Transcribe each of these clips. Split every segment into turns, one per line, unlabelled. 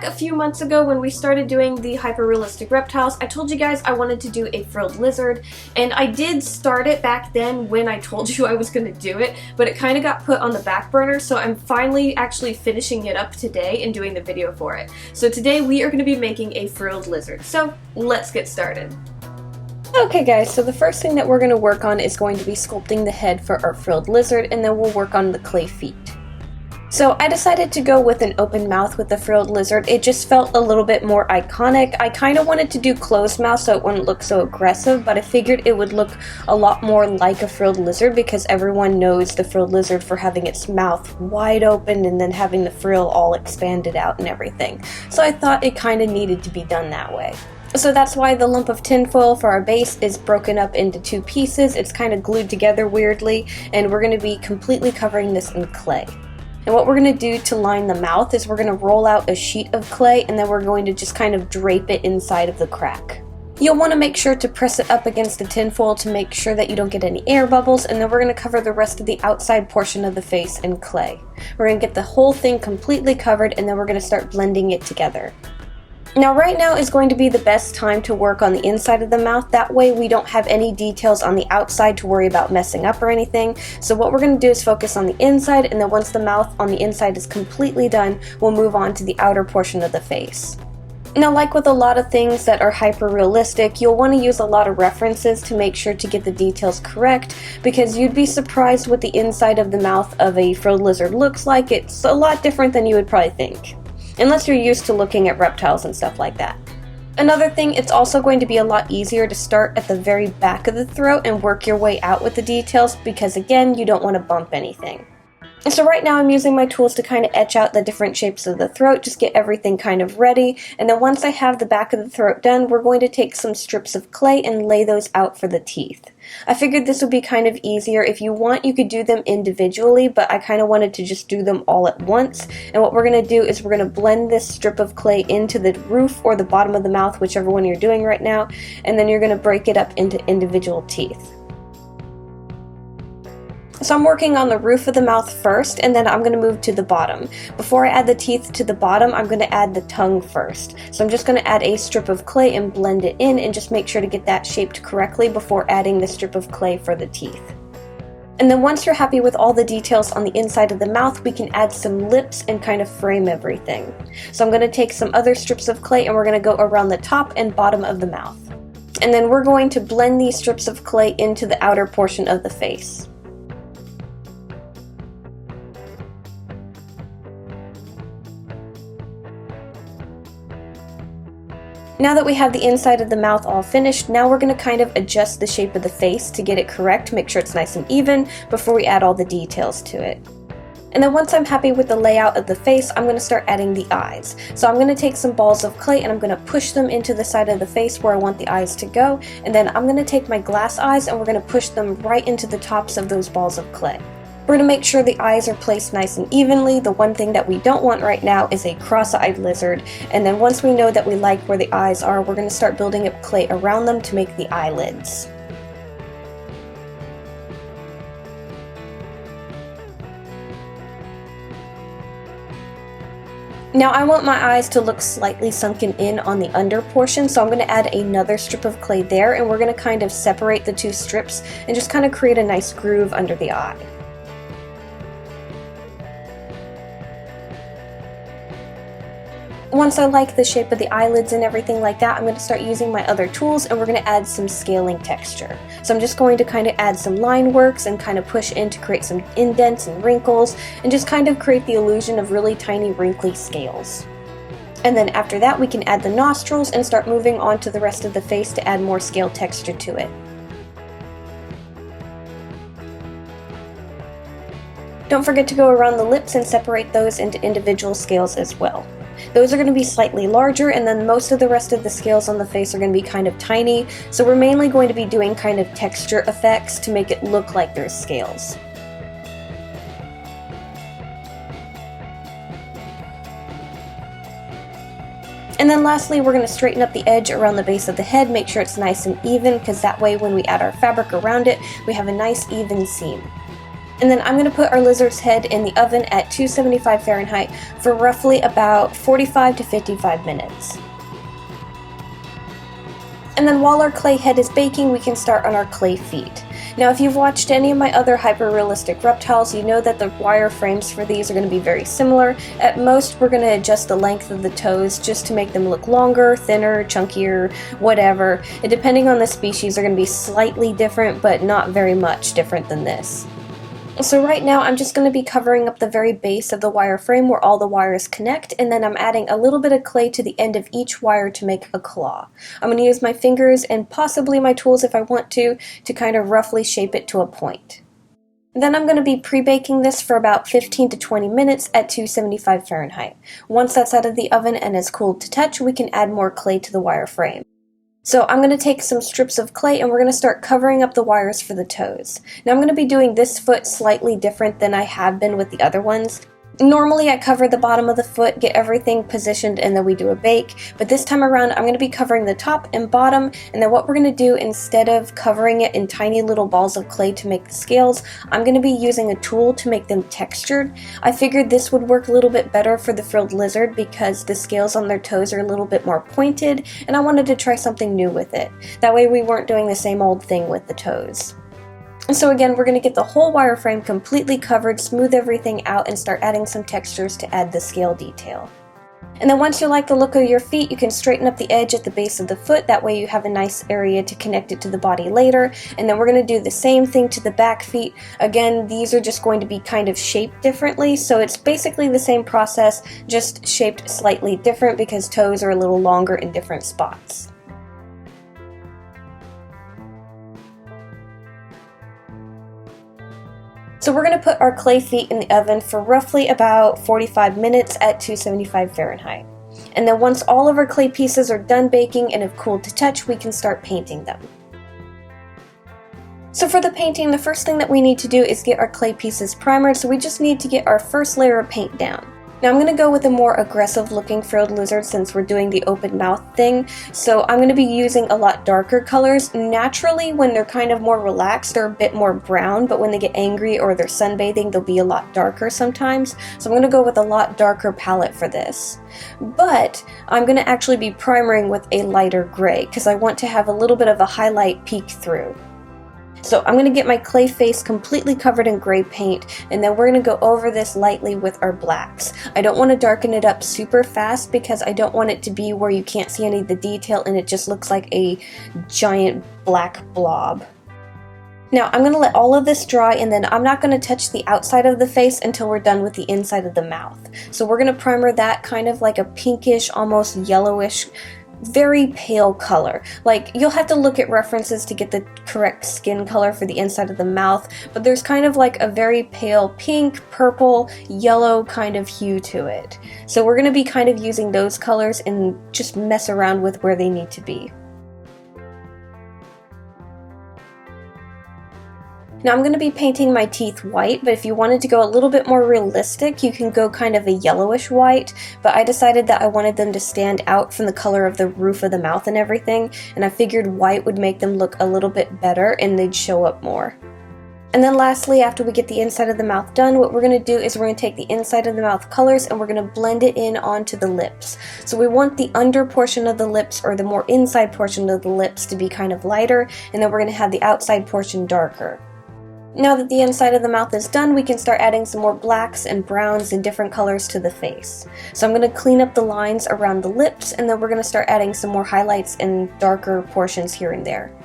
back a few months ago when we started doing the hyper-realistic reptiles, I told you guys I wanted to do a frilled lizard, and I did start it back then when I told you I was going to do it, but it kind of got put on the back burner, so I'm finally actually finishing it up today and doing the video for it. So today we are going to be making a frilled lizard, so let's get started. Okay guys, so the first thing that we're going to work on is going to be sculpting the head for our frilled lizard, and then we'll work on the clay feet. So I decided to go with an open mouth with the frilled lizard. It just felt a little bit more iconic. I kind of wanted to do closed mouth so it wouldn't look so aggressive, but I figured it would look a lot more like a frilled lizard because everyone knows the frilled lizard for having its mouth wide open and then having the frill all expanded out and everything. So I thought it kind of needed to be done that way. So that's why the lump of tinfoil for our base is broken up into two pieces. It's kind of glued together weirdly, and we're going to be completely covering this in clay. And what we're going to do to line the mouth is we're going to roll out a sheet of clay, and then we're going to just kind of drape it inside of the crack. You'll want to make sure to press it up against the tinfoil to make sure that you don't get any air bubbles, and then we're going to cover the rest of the outside portion of the face in clay. We're going to get the whole thing completely covered, and then we're going to start blending it together. Now right now is going to be the best time to work on the inside of the mouth. That way we don't have any details on the outside to worry about messing up or anything. So what we're going to do is focus on the inside, and then once the mouth on the inside is completely done, we'll move on to the outer portion of the face. Now, like with a lot of things that are hyper-realistic, you'll want to use a lot of references to make sure to get the details correct, because you'd be surprised what the inside of the mouth of a frilled lizard looks like. It's a lot different than you would probably think, unless you're used to looking at reptiles and stuff like that. Another thing, it's also going to be a lot easier to start at the very back of the throat and work your way out with the details because, again, you don't want to bump anything. And so right now I'm using my tools to kind of etch out the different shapes of the throat, just get everything kind of ready, and then once I have the back of the throat done, we're going to take some strips of clay and lay those out for the teeth. I figured this would be kind of easier. If you want, you could do them individually, but I kind of wanted to just do them all at once. And what we're going to do is we're going to blend this strip of clay into the roof or the bottom of the mouth, whichever one you're doing right now, and then you're going to break it up into individual teeth. So I'm working on the roof of the mouth first, and then I'm going to move to the bottom. Before I add the teeth to the bottom, I'm going to add the tongue first. So I'm just going to add a strip of clay and blend it in, and just make sure to get that shaped correctly before adding the strip of clay for the teeth. And then once you're happy with all the details on the inside of the mouth, we can add some lips and kind of frame everything. So I'm going to take some other strips of clay, and we're going to go around the top and bottom of the mouth. And then we're going to blend these strips of clay into the outer portion of the face. Now that we have the inside of the mouth all finished, now we're going to kind of adjust the shape of the face to get it correct, make sure it's nice and even before we add all the details to it. And then once I'm happy with the layout of the face, I'm going to start adding the eyes. So I'm going to take some balls of clay and I'm going to push them into the side of the face where I want the eyes to go, and then I'm going to take my glass eyes and we're going to push them right into the tops of those balls of clay. We're going to make sure the eyes are placed nice and evenly. The one thing that we don't want right now is a cross-eyed lizard, and then once we know that we like where the eyes are, we're going to start building up clay around them to make the eyelids. Now I want my eyes to look slightly sunken in on the under portion, so I'm going to add another strip of clay there, and we're going to kind of separate the two strips and just kind of create a nice groove under the eye. Once I like the shape of the eyelids and everything like that, I'm going to start using my other tools, and we're going to add some scaling texture. So I'm just going to kind of add some line works and kind of push in to create some indents and wrinkles and just kind of create the illusion of really tiny wrinkly scales. And then after that we can add the nostrils and start moving on to the rest of the face to add more scale texture to it. Don't forget to go around the lips and separate those into individual scales as well. Those are going to be slightly larger, and then most of the rest of the scales on the face are going to be kind of tiny, so we're mainly going to be doing kind of texture effects to make it look like there's scales. And then lastly, we're going to straighten up the edge around the base of the head, make sure it's nice and even, because that way when we add our fabric around it, we have a nice even seam. And then I'm going to put our lizard's head in the oven at 275 Fahrenheit for roughly about 45 to 55 minutes. And then while our clay head is baking, we can start on our clay feet. Now if you've watched any of my other hyper-realistic reptiles, you know that the wire frames for these are going to be very similar. At most, we're going to adjust the length of the toes just to make them look longer, thinner, chunkier, whatever. And depending on the species, they're going to be slightly different, but not very much different than this. So right now I'm just going to be covering up the very base of the wire frame where all the wires connect, and then I'm adding a little bit of clay to the end of each wire to make a claw. I'm going to use my fingers and possibly my tools if I want to kind of roughly shape it to a point. Then I'm going to be pre-baking this for about 15 to 20 minutes at 275 Fahrenheit. Once that's out of the oven and is cooled to touch, we can add more clay to the wire frame. So I'm going to take some strips of clay and we're going to start covering up the wires for the toes. Now I'm going to be doing this foot slightly different than I have been with the other ones. Normally I cover the bottom of the foot, get everything positioned, and then we do a bake, but this time around I'm going to be covering the top and bottom, and then what we're going to do, instead of covering it in tiny little balls of clay to make the scales, I'm going to be using a tool to make them textured. I figured this would work a little bit better for the frilled lizard because the scales on their toes are a little bit more pointed, and I wanted to try something new with it. That way we weren't doing the same old thing with the toes. And so again, we're going to get the whole wireframe completely covered, smooth everything out, and start adding some textures to add the scale detail. And then once you like the look of your feet, you can straighten up the edge at the base of the foot, that way you have a nice area to connect it to the body later. And then we're going to do the same thing to the back feet. Again, these are just going to be kind of shaped differently, so it's basically the same process, just shaped slightly different because toes are a little longer in different spots. So we're going to put our clay feet in the oven for roughly about 45 minutes at 275 Fahrenheit. And then once all of our clay pieces are done baking and have cooled to touch, we can start painting them. So for the painting, the first thing that we need to do is get our clay pieces primered, so we just need to get our first layer of paint down. Now I'm going to go with a more aggressive looking frilled lizard since we're doing the open mouth thing, so I'm going to be using a lot darker colors. Naturally, when they're kind of more relaxed, they're a bit more brown, but when they get angry or they're sunbathing, they'll be a lot darker sometimes. So I'm going to go with a lot darker palette for this. But I'm going to actually be primering with a lighter gray because I want to have a little bit of a highlight peek through. So I'm going to get my clay face completely covered in gray paint, and then we're going to go over this lightly with our blacks. I don't want to darken it up super fast because I don't want it to be where you can't see any of the detail and it just looks like a giant black blob. Now I'm going to let all of this dry, and then I'm not going to touch the outside of the face until we're done with the inside of the mouth. So we're going to primer that kind of like a pinkish, almost yellowish, very pale color. Like, you'll have to look at references to get the correct skin color for the inside of the mouth, but there's kind of like a very pale pink, purple, yellow kind of hue to it. So we're going to be kind of using those colors and just mess around with where they need to be. Now I'm going to be painting my teeth white, but if you wanted to go a little bit more realistic, you can go kind of a yellowish white, but I decided that I wanted them to stand out from the color of the roof of the mouth and everything, and I figured white would make them look a little bit better and they'd show up more. And then lastly, after we get the inside of the mouth done, what we're going to do is we're going to take the inside of the mouth colors and we're going to blend it in onto the lips. So we want the under portion of the lips, or the more inside portion of the lips, to be kind of lighter, and then we're going to have the outside portion darker. Now that the inside of the mouth is done, we can start adding some more blacks and browns and different colors to the face. So I'm going to clean up the lines around the lips, and then we're going to start adding some more highlights and darker portions here and there.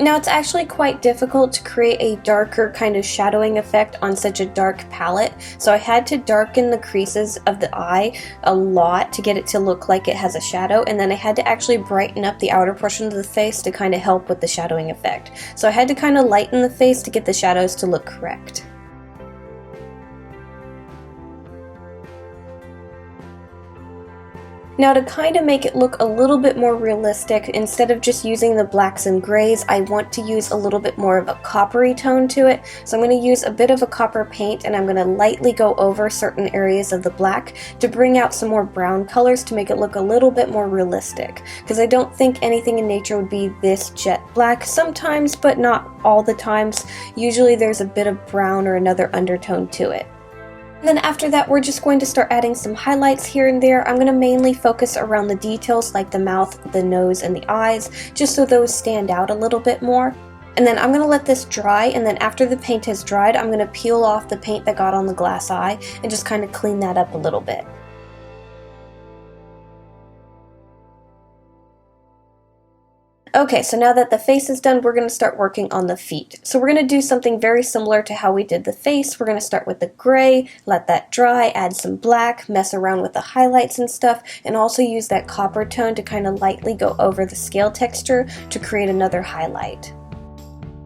Now it's actually quite difficult to create a darker kind of shadowing effect on such a dark palette, so I had to darken the creases of the eye a lot to get it to look like it has a shadow, and then I had to actually brighten up the outer portion of the face to kind of help with the shadowing effect. So I had to kind of lighten the face to get the shadows to look correct. Now to kind of make it look a little bit more realistic, instead of just using the blacks and grays, I want to use a little bit more of a coppery tone to it. So I'm going to use a bit of a copper paint and I'm going to lightly go over certain areas of the black to bring out some more brown colors to make it look a little bit more realistic. Because I don't think anything in nature would be this jet black. Sometimes, but not all the times. Usually there's a bit of brown or another undertone to it. And then after that, we're just going to start adding some highlights here and there. I'm going to mainly focus around the details like the mouth, the nose, and the eyes, just so those stand out a little bit more. And then I'm going to let this dry, and then after the paint has dried, I'm going to peel off the paint that got on the glass eye and just kind of clean that up a little bit. Okay, so now that the face is done, we're going to start working on the feet. So we're going to do something very similar to how we did the face. We're going to start with the gray, let that dry, add some black, mess around with the highlights and stuff, and also use that copper tone to kind of lightly go over the scale texture to create another highlight.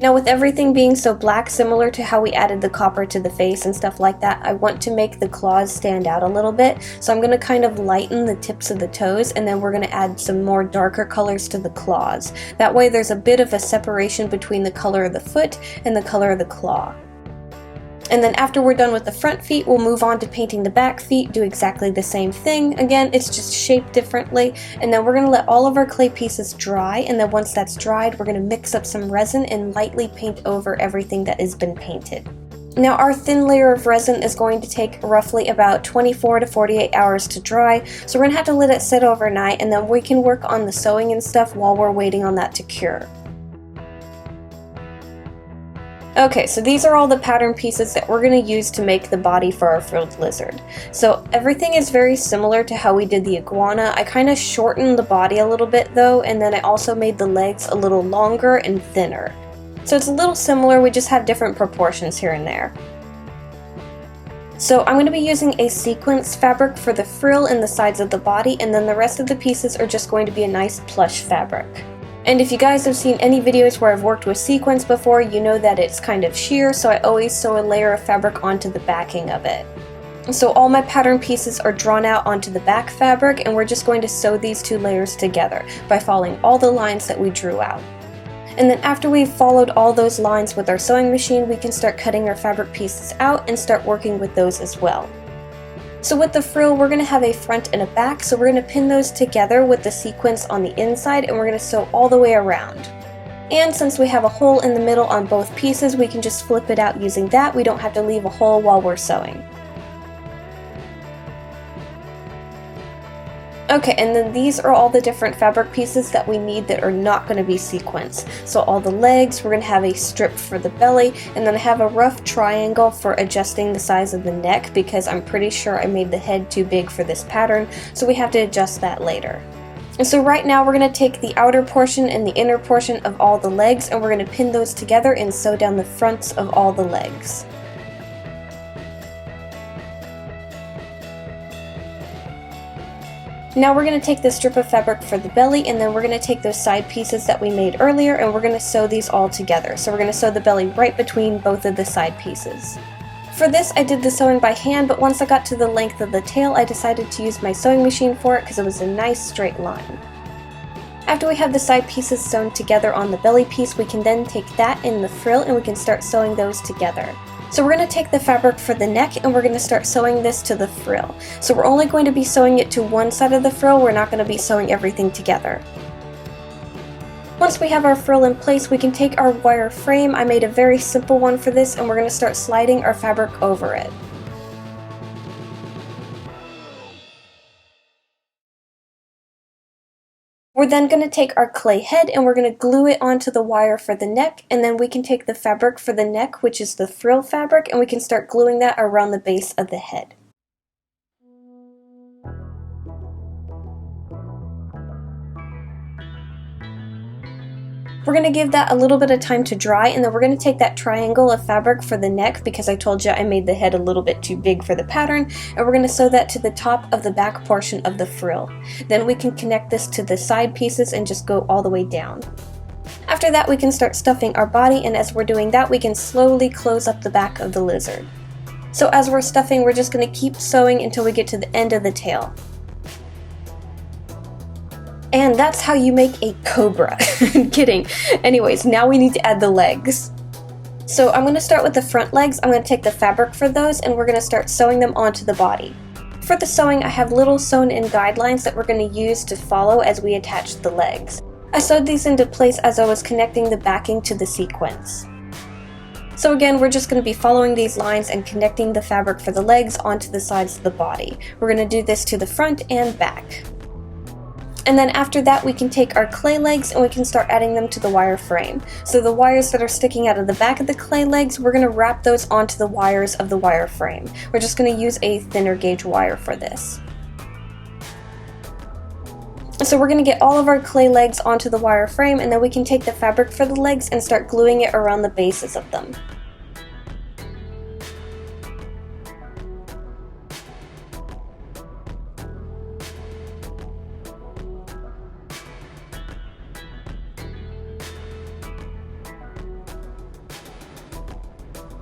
Now with everything being so black, similar to how we added the copper to the face and stuff like that, I want to make the claws stand out a little bit. So I'm going to kind of lighten the tips of the toes, and then we're going to add some more darker colors to the claws. That way there's a bit of a separation between the color of the foot and the color of the claw. And then after we're done with the front feet, we'll move on to painting the back feet, do exactly the same thing. Again, it's just shaped differently. And then we're going to let all of our clay pieces dry, and then once that's dried, we're going to mix up some resin and lightly paint over everything that has been painted. Now our thin layer of resin is going to take roughly about 24 to 48 hours to dry, so we're going to have to let it sit overnight, and then we can work on the sewing and stuff while we're waiting on that to cure. Okay, so these are all the pattern pieces that we're going to use to make the body for our frilled lizard. So everything is very similar to how we did the iguana. I kind of shortened the body a little bit though, and then I also made the legs a little longer and thinner. So it's a little similar, we just have different proportions here and there. So I'm going to be using a sequence fabric for the frill in the sides of the body, and then the rest of the pieces are just going to be a nice plush fabric. And if you guys have seen any videos where I've worked with sequins before, you know that it's kind of sheer, so I always sew a layer of fabric onto the backing of it. So all my pattern pieces are drawn out onto the back fabric, and we're just going to sew these two layers together by following all the lines that we drew out. And then after we've followed all those lines with our sewing machine, we can start cutting our fabric pieces out and start working with those as well. So with the frill, we're going to have a front and a back, so we're going to pin those together with the sequins on the inside, and we're going to sew all the way around. And since we have a hole in the middle on both pieces, we can just flip it out using that. We don't have to leave a hole while we're sewing. Okay, and then these are all the different fabric pieces that we need that are not going to be sequins. So all the legs, we're going to have a strip for the belly, and then I have a rough triangle for adjusting the size of the neck because I'm pretty sure I made the head too big for this pattern, so we have to adjust that later. And so right now we're going to take the outer portion and the inner portion of all the legs, and we're going to pin those together and sew down the fronts of all the legs. Now we're going to take the strip of fabric for the belly, and then we're going to take those side pieces that we made earlier, and we're going to sew these all together. So we're going to sew the belly right between both of the side pieces. For this I did the sewing by hand, but once I got to the length of the tail I decided to use my sewing machine for it because it was a nice straight line. After we have the side pieces sewn together on the belly piece, we can then take that in the frill and we can start sewing those together. So we're going to take the fabric for the neck and we're going to start sewing this to the frill. So we're only going to be sewing it to one side of the frill, we're not going to be sewing everything together. Once we have our frill in place, we can take our wire frame. I made a very simple one for this, and we're going to start sliding our fabric over it. We're then going to take our clay head and we're going to glue it onto the wire for the neck, and then we can take the fabric for the neck, which is the frill fabric, and we can start gluing that around the base of the head. We're going to give that a little bit of time to dry, and then we're going to take that triangle of fabric for the neck, because I told you I made the head a little bit too big for the pattern, and we're going to sew that to the top of the back portion of the frill. Then we can connect this to the side pieces and just go all the way down. After that we can start stuffing our body, and as we're doing that we can slowly close up the back of the lizard. So as we're stuffing, we're just going to keep sewing until we get to the end of the tail. that's how you make a cobra. I'm kidding. Anyways, now we need to add the legs. So I'm going to start with the front legs. I'm going to take the fabric for those and we're going to start sewing them onto the body. For the sewing, I have little sewn-in guidelines that we're going to use to follow as we attach the legs. I sewed these into place as I was connecting the backing to the sequins. So again, we're just going to be following these lines and connecting the fabric for the legs onto the sides of the body. We're going to do this to the front and back. And then after that, we can take our clay legs and we can start adding them to the wire frame. So the wires that are sticking out of the back of the clay legs, we're going to wrap those onto the wires of the wire frame. We're just going to use a thinner gauge wire for this. So we're going to get all of our clay legs onto the wire frame, and then we can take the fabric for the legs and start gluing it around the bases of them.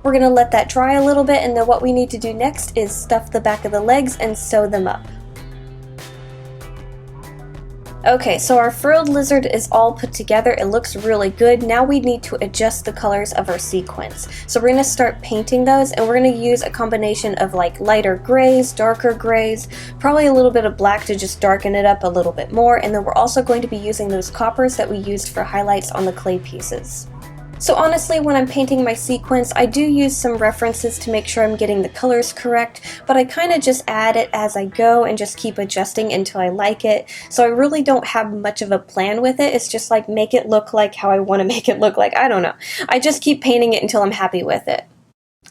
We're going to let that dry a little bit, and then what we need to do next is stuff the back of the legs and sew them up. Okay, so our frilled lizard is all put together. It looks really good. Now we need to adjust the colors of our sequins. So we're going to start painting those, and we're going to use a combination of like lighter grays, darker grays, probably a little bit of black to just darken it up a little bit more, and then we're also going to be using those coppers that we used for highlights on the clay pieces. So honestly, when I'm painting my sequins, I do use some references to make sure I'm getting the colors correct, but I kind of just add it as I go and just keep adjusting until I like it. So I really don't have much of a plan with it. It's just like make it look like how I want to make it look like. I don't know. I just keep painting it until I'm happy with it.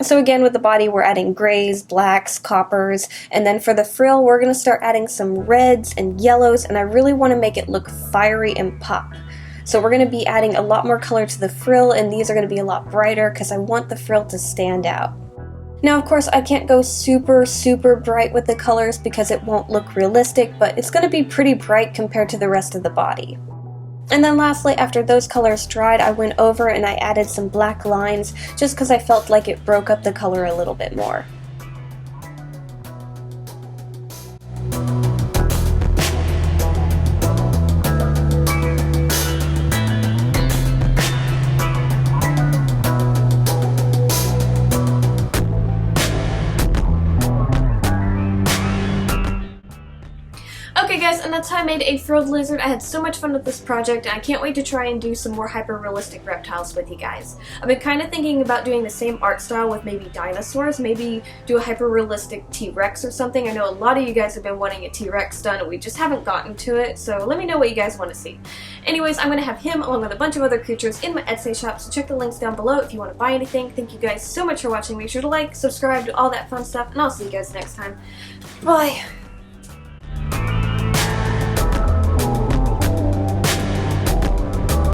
So again, with the body, we're adding grays, blacks, coppers, and then for the frill, we're going to start adding some reds and yellows, and I really want to make it look fiery and pop. So we're going to be adding a lot more color to the frill, and these are going to be a lot brighter because I want the frill to stand out. Now of course I can't go super bright with the colors because it won't look realistic, but it's going to be pretty bright compared to the rest of the body. And then lastly, after those colors dried, I went over and I added some black lines just because I felt like it broke up the color a little bit more. Okay guys, and that's how I made a frilled lizard. I had so much fun with this project, and I can't wait to try and do some more hyper-realistic reptiles with you guys. I've been kind of thinking about doing the same art style with maybe dinosaurs, maybe do a hyper-realistic T-Rex or something. I know a lot of you guys have been wanting a T-Rex done, and we just haven't gotten to it, so let me know what you guys want to see. Anyways, I'm going to have him along with a bunch of other creatures in my Etsy shop, so check the links down below if you want to buy anything. Thank you guys so much for watching. Make sure to like, subscribe, do all that fun stuff, and I'll see you guys next time. Bye!